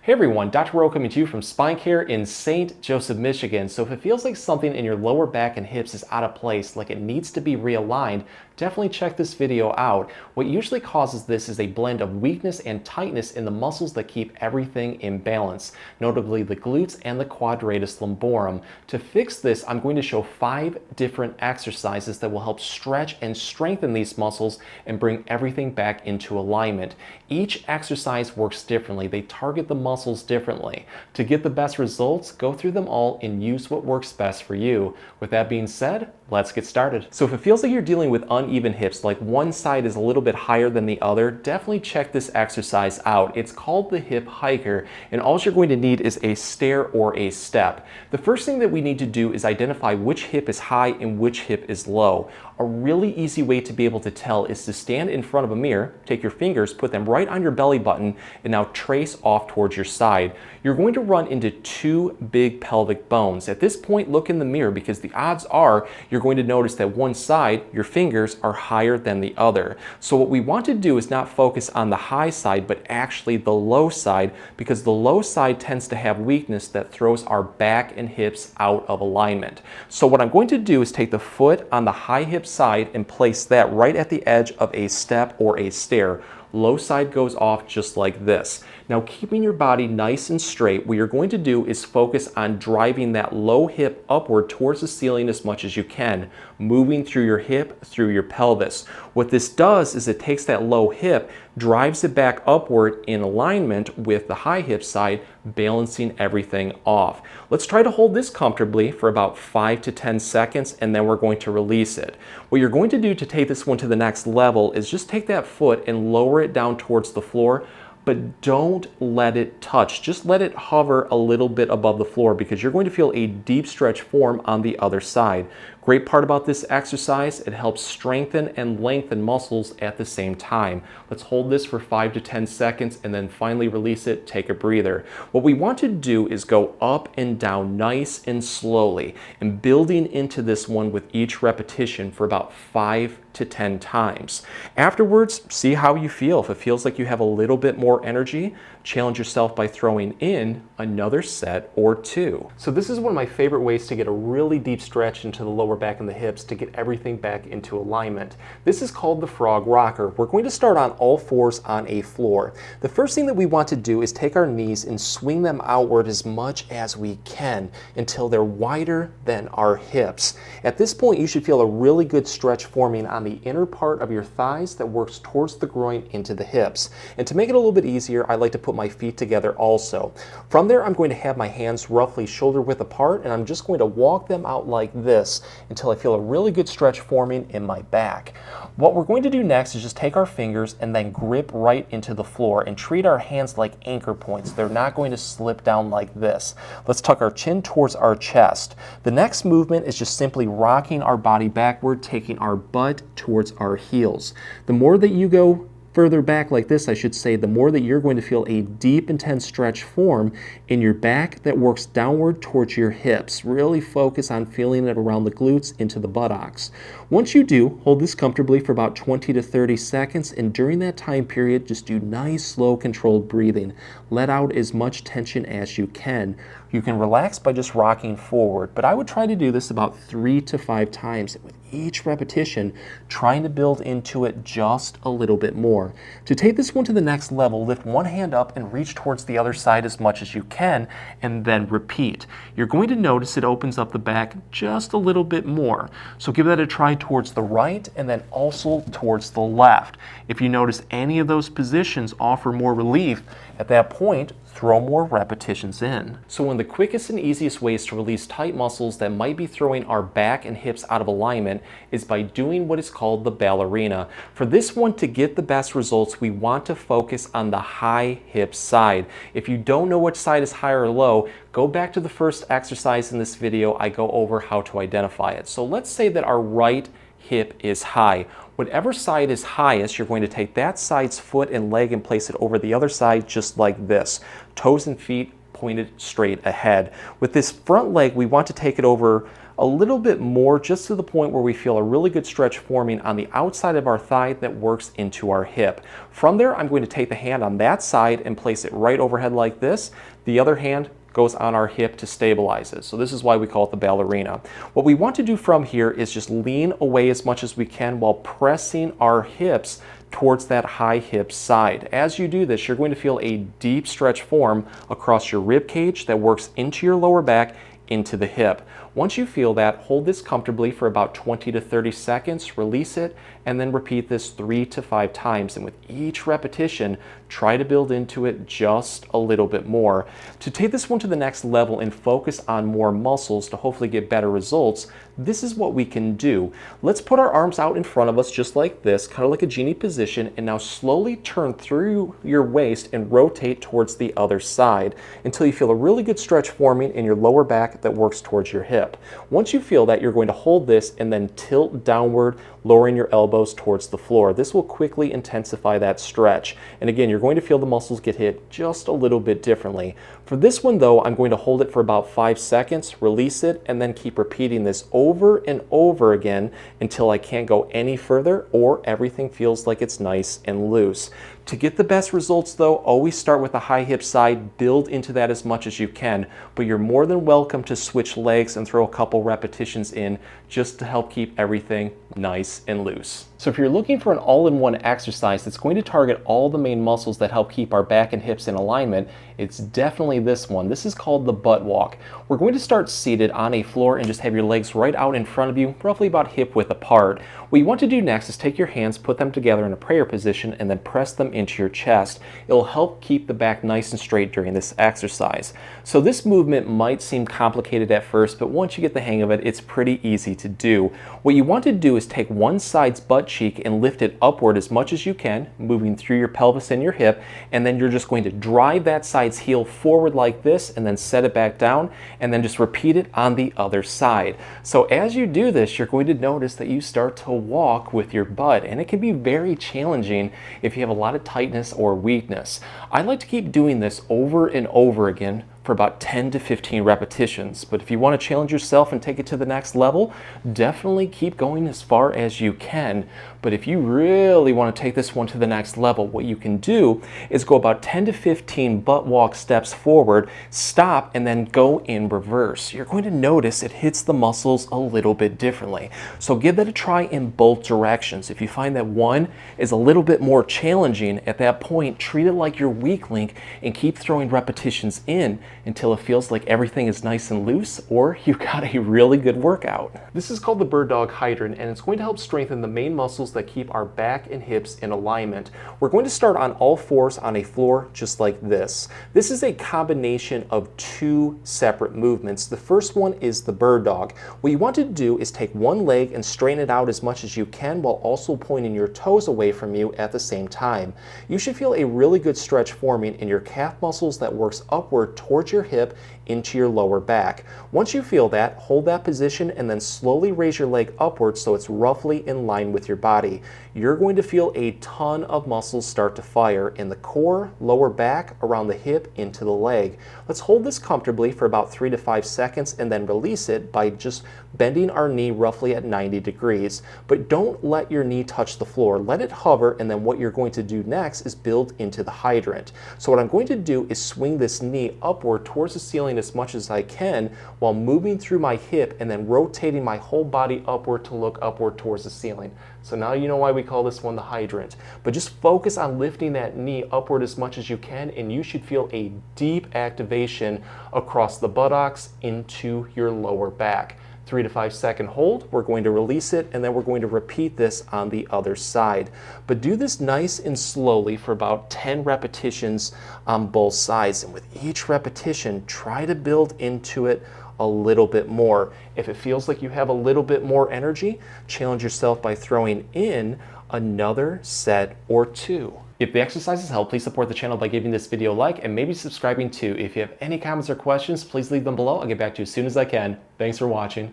Hey everyone, Dr. Rowe coming to you from SpineCare in St. Joseph, Michigan. So if it feels like something in your lower back and hips is out of place, like it needs to be realigned, definitely check this video out. What usually causes this is a blend of weakness and tightness in the muscles that keep everything in balance, notably the glutes and the quadratus lumborum. To fix this, I'm going to show 5 different exercises that will help stretch and strengthen these muscles and bring everything back into alignment. Each exercise works differently. They target the muscles differently. To get the best results, go through them all and use what works best for you. With that being said, let's get started. So if it feels like you're dealing with uneven hips, like one side is a little bit higher than the other, definitely check this exercise out. It's called the hip hiker, and all you're going to need is a stair or a step. The first thing that we need to do is identify which hip is high and which hip is low. A really easy way to be able to tell is to stand in front of a mirror, take your fingers, put them right on your belly button, and now trace off towards your side. You're going to run into 2 big pelvic bones. At this point, look in the mirror because the odds are you're going to notice that one side, your fingers, are higher than the other. So what we want to do is not focus on the high side, but actually the low side, because the low side tends to have weakness that throws our back and hips out of alignment. So what I'm going to do is take the foot on the high hip side and place that right at the edge of a step or a stair. Low side goes off just like this. Now, keeping your body nice and straight, what you're going to do is focus on driving that low hip upward towards the ceiling as much as you can, moving through your hip, through your pelvis. What this does is it takes that low hip, drives it back upward in alignment with the high hip side, balancing everything off. Let's try to hold this comfortably for about 5 to 10 seconds, and then we're going to release it. What you're going to do to take this one to the next level is just take that foot and lower it down towards the floor, but don't let it touch. Just let it hover a little bit above the floor because you're going to feel a deep stretch form on the other side. Great part about this exercise, it helps strengthen and lengthen muscles at the same time. Let's hold this for 5 to 10 seconds and then finally release it, take a breather. What we want to do is go up and down nice and slowly and building into this one with each repetition for about 5 to 10 times. Afterwards, see how you feel. If it feels like you have a little bit more energy, challenge yourself by throwing in another set or 2. So this is one of my favorite ways to get a really deep stretch into the lower back and the hips to get everything back into alignment. This is called the frog rocker. We're going to start on all 4s on a floor. The first thing that we want to do is take our knees and swing them outward as much as we can until they're wider than our hips. At this point, you should feel a really good stretch forming on the inner part of your thighs that works towards the groin into the hips. And to make it a little bit easier, I like to put my feet together also. From there, I'm going to have my hands roughly shoulder width apart, and I'm just going to walk them out like this until I feel a really good stretch forming in my back. What we're going to do next is just take our fingers and then grip right into the floor and treat our hands like anchor points. They're not going to slip down like this. Let's tuck our chin towards our chest. The next movement is just simply rocking our body backward, taking our butt towards our heels. The more that you go further back like this, I should say, the more that you're going to feel a deep, intense stretch form in your back that works downward towards your hips. Really focus on feeling it around the glutes into the buttocks. Once you do, hold this comfortably for about 20 to 30 seconds, and during that time period, just do nice, slow, controlled breathing. Let out as much tension as you can. You can relax by just rocking forward, but I would try to do this about 3 to 5 times with each repetition, trying to build into it just a little bit more. To take this one to the next level, lift one hand up and reach towards the other side as much as you can, and then repeat. You're going to notice it opens up the back just a little bit more. So give that a try towards the right and then also towards the left. If you notice any of those positions offer more relief, at that point, throw more repetitions in. So one of the quickest and easiest ways to release tight muscles that might be throwing our back and hips out of alignment is by doing what is called the ballerina. For this one to get the best results, we want to focus on the high hip side. If you don't know which side is high or low, go back to the first exercise in this video. I go over how to identify it. So let's say that our right hip is high. Whatever side is highest, you're going to take that side's foot and leg and place it over the other side just like this. Toes and feet pointed straight ahead. With this front leg, we want to take it over a little bit more, just to the point where we feel a really good stretch forming on the outside of our thigh that works into our hip. From there, I'm going to take the hand on that side and place it right overhead like this. The other hand goes on our hip to stabilize it. So this is why we call it the ballerina. What we want to do from here is just lean away as much as we can while pressing our hips towards that high hip side. As you do this, you're going to feel a deep stretch form across your rib cage that works into your lower back, into the hip. Once you feel that, hold this comfortably for about 20 to 30 seconds, release it, and then repeat this 3 to 5 times. And with each repetition, try to build into it just a little bit more. To take this one to the next level and focus on more muscles to hopefully get better results, this is what we can do. Let's put our arms out in front of us just like this, kind of like a genie position, and now slowly turn through your waist and rotate towards the other side until you feel a really good stretch forming in your lower back that works towards your hip. Once you feel that, you're going to hold this and then tilt downward, lowering your elbows towards the floor. This will quickly intensify that stretch. And again, you're going to feel the muscles get hit just a little bit differently. For this one though, I'm going to hold it for about 5 seconds, release it, and then keep repeating this over and over again until I can't go any further or everything feels like it's nice and loose. To get the best results though, always start with the high hip side, build into that as much as you can, but you're more than welcome to switch legs and throw a couple repetitions in just to help keep everything nice and loose. So if you're looking for an all-in-one exercise that's going to target all the main muscles that help keep our back and hips in alignment, it's definitely this one. This is called the butt walk. We're going to start seated on a floor and just have your legs right out in front of you, roughly about hip width apart. What you want to do next is take your hands, put them together in a prayer position, and then press them into your chest. It'll help keep the back nice and straight during this exercise. So this movement might seem complicated at first, but once you get the hang of it, it's pretty easy to do. What you want to do is take one side's butt cheek and lift it upward as much as you can, moving through your pelvis and your hip, and then you're just going to drive that side's heel forward like this and then set it back down, and then just repeat it on the other side. So as you do this, you're going to notice that you start to walk with your butt, and it can be very challenging if you have a lot of tightness or weakness. I like to keep doing this over and over again for about 10 to 15 repetitions. But if you want to challenge yourself and take it to the next level, definitely keep going as far as you can. But if you really want to take this one to the next level, what you can do is go about 10 to 15 butt walk steps forward, stop, and then go in reverse. You're going to notice it hits the muscles a little bit differently. So give that a try in both directions. If you find that one is a little bit more challenging, at that point, treat it like your weak link and keep throwing repetitions in until it feels like everything is nice and loose, or you got a really good workout. This is called the bird dog hydrant, and it's going to help strengthen the main muscles that keep our back and hips in alignment. We're going to start on all fours on a floor just like this. This is a combination of 2 separate movements. The first one is the bird dog. What you want to do is take one leg and straighten it out as much as you can while also pointing your toes away from you at the same time. You should feel a really good stretch forming in your calf muscles that works upward towards your hip into your lower back. Once you feel that, hold that position and then slowly raise your leg upward so it's roughly in line with your body. You're going to feel a ton of muscles start to fire in the core, lower back, around the hip, into the leg. Let's hold this comfortably for about 3 to 5 seconds and then release it by just bending our knee roughly at 90 degrees. But don't let your knee touch the floor. Let it hover, and then what you're going to do next is build into the hydrant. So what I'm going to do is swing this knee upward towards the ceiling as much as I can while moving through my hip and then rotating my whole body upward to look upward towards the ceiling. So now you know why we call this one the hydrant. But just focus on lifting that knee upward as much as you can, and you should feel a deep activation across the buttocks into your lower back. 3 to 5 second hold, we're going to release it, and then we're going to repeat this on the other side. But do this nice and slowly for about 10 repetitions on both sides. And with each repetition, try to build into it a little bit more. If it feels like you have a little bit more energy, challenge yourself by throwing in another set or 2. If the exercises help, please support the channel by giving this video a like and maybe subscribing too. If you have any comments or questions, please leave them below. I'll get back to you as soon as I can. Thanks for watching.